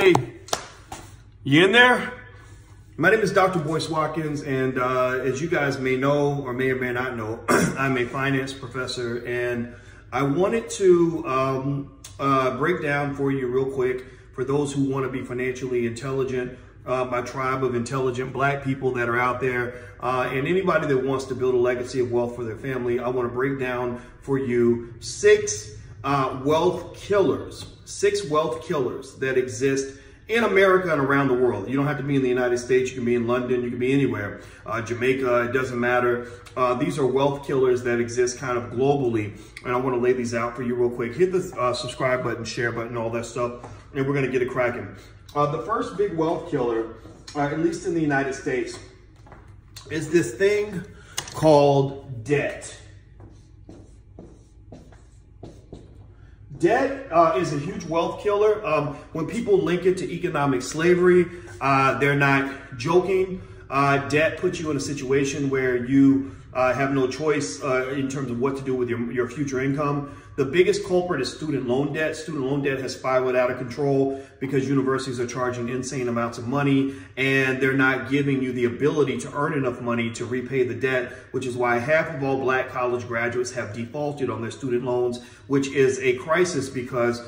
Hey, you in there? My name is Dr. Boyce Watkins, and as you guys may know or may not know, I'm a finance professor, and I wanted to break down for you real quick for those who want to be financially intelligent, my tribe of intelligent black people that are out there, and anybody that wants to build a legacy of wealth for their family. I want to break down for you six wealth killers that exist in America and around the world. You don't have to be in the United States. You can be in London. You can be anywhere. Jamaica, it doesn't matter. These are wealth killers that exist kind of globally. And I want to lay these out for you real quick. Hit the subscribe button, share button, all that stuff, and we're going to get it cracking. The first big wealth killer, at least in the United States, is this thing called debt. Debt is a huge wealth killer. When people link it to economic slavery, they're not joking. Debt puts you in a situation where you have no choice in terms of what to do with your future income. The biggest culprit is student loan debt. Student loan debt has spiraled out of control because universities are charging insane amounts of money, and they're not giving you the ability to earn enough money to repay the debt, which is why half of all black college graduates have defaulted on their student loans, which is a crisis because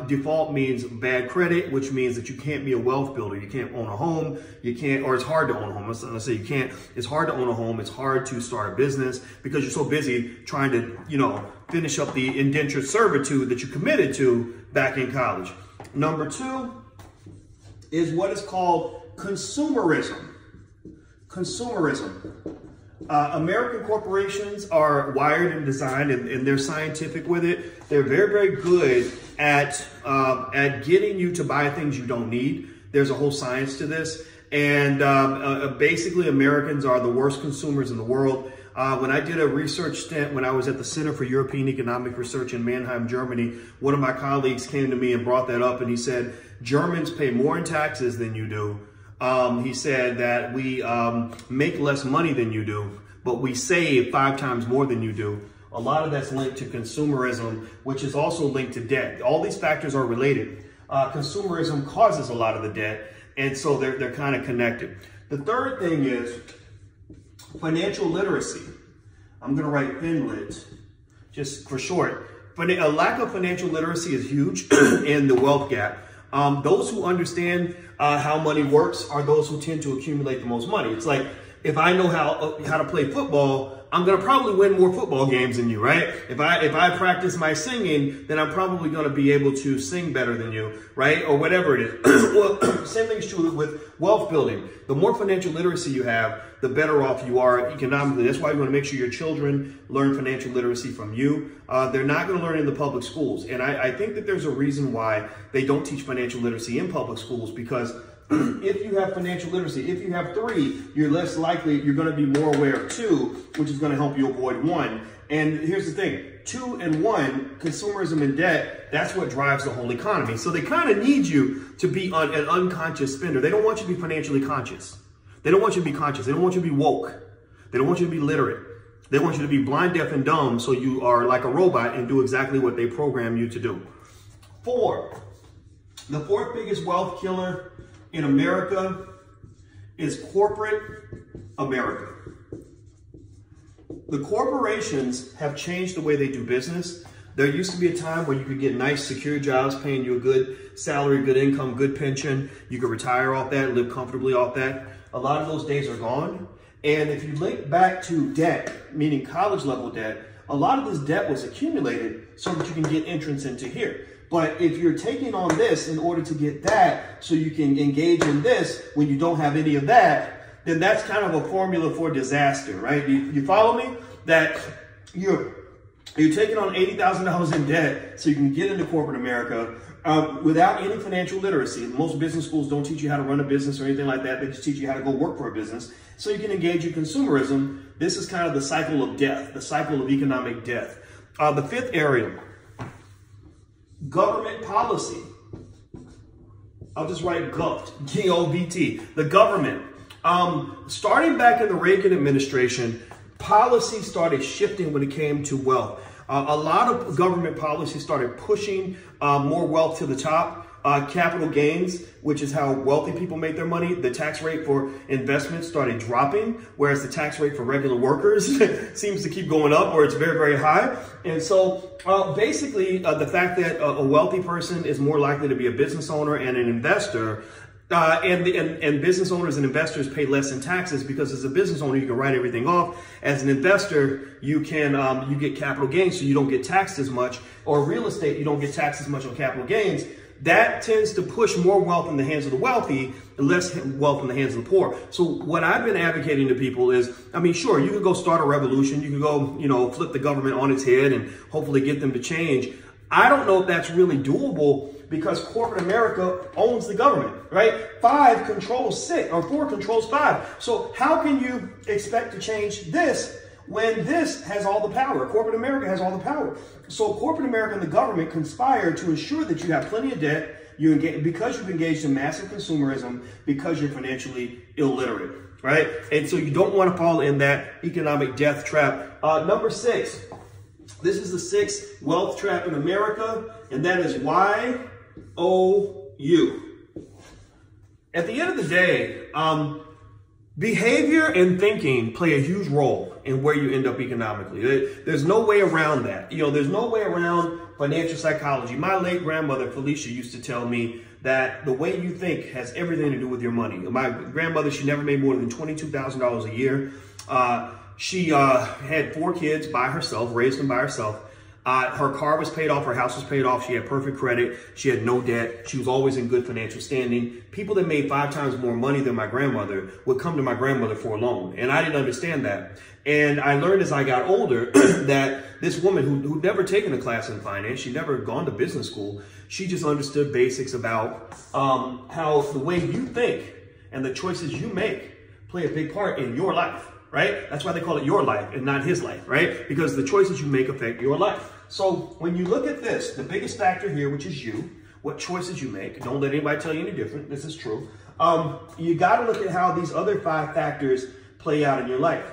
default means bad credit, which means that you can't be a wealth builder. You can't own a home. You can't, or it's hard to own a home. Let's say you can't. It's hard to own a home. It's hard to start a business because you're so busy trying to, finish up the indentured servitude that you committed to back in college. Number two is what is called consumerism. Consumerism. American corporations are wired and designed, and they're scientific with it. They're very, very good at getting you to buy things you don't need. There's a whole science to this. And basically, Americans are the worst consumers in the world. When I did a research stint, when I was at the Center for European Economic Research in Mannheim, Germany, one of my colleagues came to me and brought that up, and he said, Germans pay more in taxes than you do. He said that we make less money than you do, but we save 5 times more than you do. A lot of that's linked to consumerism, which is also linked to debt. All these factors are related. Consumerism causes a lot of the debt, and so they're kind of connected. The third thing is financial literacy. I'm going to write FinLit just for short. A lack of financial literacy is huge in the wealth gap. Those who understand how money works are those who tend to accumulate the most money. It's like, if I know how to play football, I'm going to probably win more football games than you, right? If I practice my singing, then I'm probably going to be able to sing better than you, right? Or whatever it is. Well, same thing is true with wealth building. The more financial literacy you have, the better off you are economically. That's why you want to make sure your children learn financial literacy from you. They're not going to learn in the public schools. And I think that there's a reason why they don't teach financial literacy in public schools, because if you have financial literacy, if you have 3, you're less likely, you're going to be more aware of 2, which is going to help you avoid 1. And here's the thing, 2 and 1, consumerism and debt, that's what drives the whole economy. So they kind of need you to be an unconscious spender. They don't want you to be financially conscious. They don't want you to be conscious. They don't want you to be woke. They don't want you to be literate. They want you to be blind, deaf, and dumb, so you are like a robot and do exactly what they program you to do. 4, the 4th biggest wealth killer in America is corporate America. The corporations have changed the way they do business. There used to be a time where you could get nice, secure jobs paying you a good salary, good income, good pension. You could retire off that, live comfortably off that. A lot of those days are gone. And if you link back to debt, meaning college level debt, a lot of this debt was accumulated so that you can get entrance into here. But if you're taking on this in order to get that so you can engage in this when you don't have any of that, then that's kind of a formula for disaster, right? You follow me? That you're taking on $80,000 in debt so you can get into corporate America without any financial literacy. Most business schools don't teach you how to run a business or anything like that. They just teach you how to go work for a business so you can engage in consumerism. This is kind of the cycle of death, the cycle of economic death. The 5th area, government policy. I'll just write GOVT, G-O-V-T, the government. Starting back in the Reagan administration, policy started shifting when it came to wealth. A lot of government policy started pushing more wealth to the top. capital gains, which is how wealthy people make their money, the tax rate for investments started dropping, whereas the tax rate for regular workers seems to keep going up, or it's very, very high. And so basically, the fact that a wealthy person is more likely to be a business owner and an investor, and business owners and investors pay less in taxes, because as a business owner, you can write everything off. As an investor, you can you get capital gains, so you don't get taxed as much. Or real estate, you don't get taxed as much on capital gains. That tends to push more wealth in the hands of the wealthy and less wealth in the hands of the poor. So what I've been advocating to people is, I mean, sure, you could go start a revolution. You could go, you know, flip the government on its head and hopefully get them to change. I don't know if that's really doable, because corporate America owns the government, right? 5 controls 6, or 4 controls 5. So how can you expect to change this when this has all the power? Corporate America has all the power. So corporate America and the government conspire to ensure that you have plenty of debt, because you've engaged in massive consumerism, because you're financially illiterate, right? And so you don't want to fall in that economic death trap. Number 6, this is the 6th wealth trap in America, and that is YOU. At the end of the day, behavior and thinking play a huge role in where you end up economically. There's no way around that. You know, there's no way around financial psychology. My late grandmother, Felicia, used to tell me that the way you think has everything to do with your money. My grandmother, she never made more than $22,000 a year. She had 4 kids by herself, raised them by herself. Her car was paid off. Her house was paid off. She had perfect credit. She had no debt. She was always in good financial standing. People that made 5 times more money than my grandmother would come to my grandmother for a loan. And I didn't understand that. And I learned as I got older that this woman who'd never taken a class in finance, she'd never gone to business school, she just understood basics about how the way you think and the choices you make play a big part in your life. Right? That's why they call it your life and not his life, right? Because the choices you make affect your life. So when you look at this, the biggest factor here, which is you, what choices you make, don't let anybody tell you any different, this is true. You got to look at how these other 5 factors play out in your life.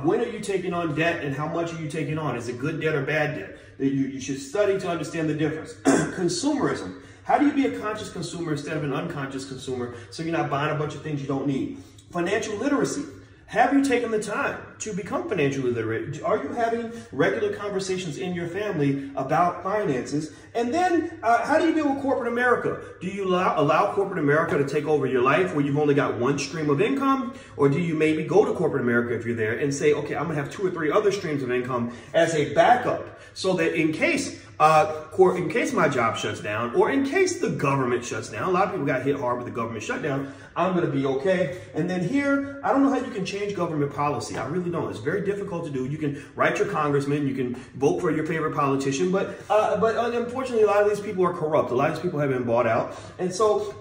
When are you taking on debt, and how much are you taking on? Is it good debt or bad debt? You should study to understand the difference. Consumerism. How do you be a conscious consumer instead of an unconscious consumer, so you're not buying a bunch of things you don't need? Financial literacy. Have you taken the time to become financially literate? Are you having regular conversations in your family about finances? And then how do you deal with corporate America? Do you allow corporate America to take over your life where you've only got one stream of income? Or do you maybe go to corporate America if you're there and say, okay, I'm gonna have 2 or 3 other streams of income as a backup, so that in case my job shuts down, or in case the government shuts down, a lot of people got hit hard with the government shutdown, I'm going to be okay. And then here, I don't know how you can change government policy. I really don't. It's very difficult to do. You can write your congressman, you can vote for your favorite politician, but unfortunately, a lot of these people are corrupt. A lot of these people have been bought out. And so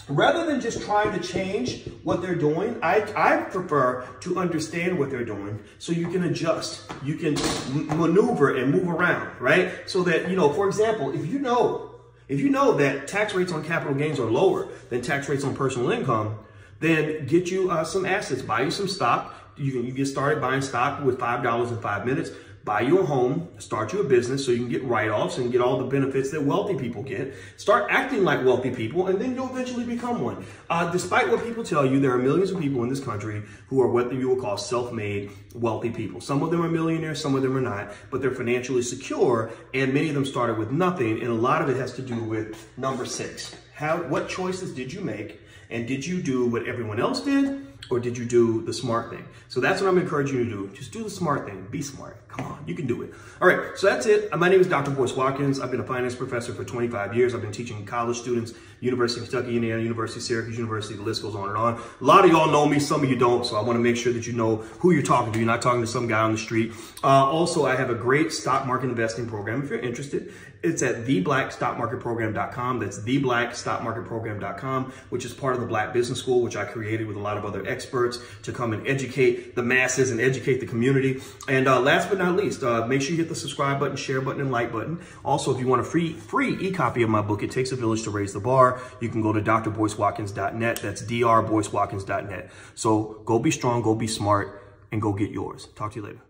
rather than just trying to change what they're doing, I prefer to understand what they're doing so you can adjust, you can maneuver and move around, right? So that, you know, for example, if you know that tax rates on capital gains are lower than tax rates on personal income, then get you some assets, buy you some stock. You get started buying stock with $5 in 5 minutes. Buy you a home, start you a business so you can get write-offs and get all the benefits that wealthy people get. Start acting like wealthy people, and then you'll eventually become one. Despite what people tell you, there are millions of people in this country who are what you will call self-made wealthy people. Some of them are millionaires, some of them are not, but they're financially secure, and many of them started with nothing, and a lot of it has to do with number 6. What choices did you make, and did you do what everyone else did, or did you do the smart thing? So that's what I'm encouraging you to do. Just do the smart thing. Be smart. Come on, you can do it. All right, so that's it. My name is Dr. Boyce Watkins. I've been a finance professor for 25 years. I've been teaching college students, University of Kentucky, Indiana, University of Syracuse, University, the list goes on and on. A lot of y'all know me, some of you don't, so I want to make sure that you know who you're talking to. You're not talking to some guy on the street. Also, I have a great stock market investing program. If you're interested, it's at theblackstockmarketprogram.com. That's theblackstockmarketprogram.com, which is part of the Black Business School, which I created with a lot of other experts to come and educate the masses and educate the community. And last but not least, make sure you hit the subscribe button, share button, and like button. Also, if you want a free e-copy of my book, It Takes a Village to Raise the Bar, you can go to drboycewatkins.net. That's drboycewatkins.net. So go be strong, go be smart, and go get yours. Talk to you later.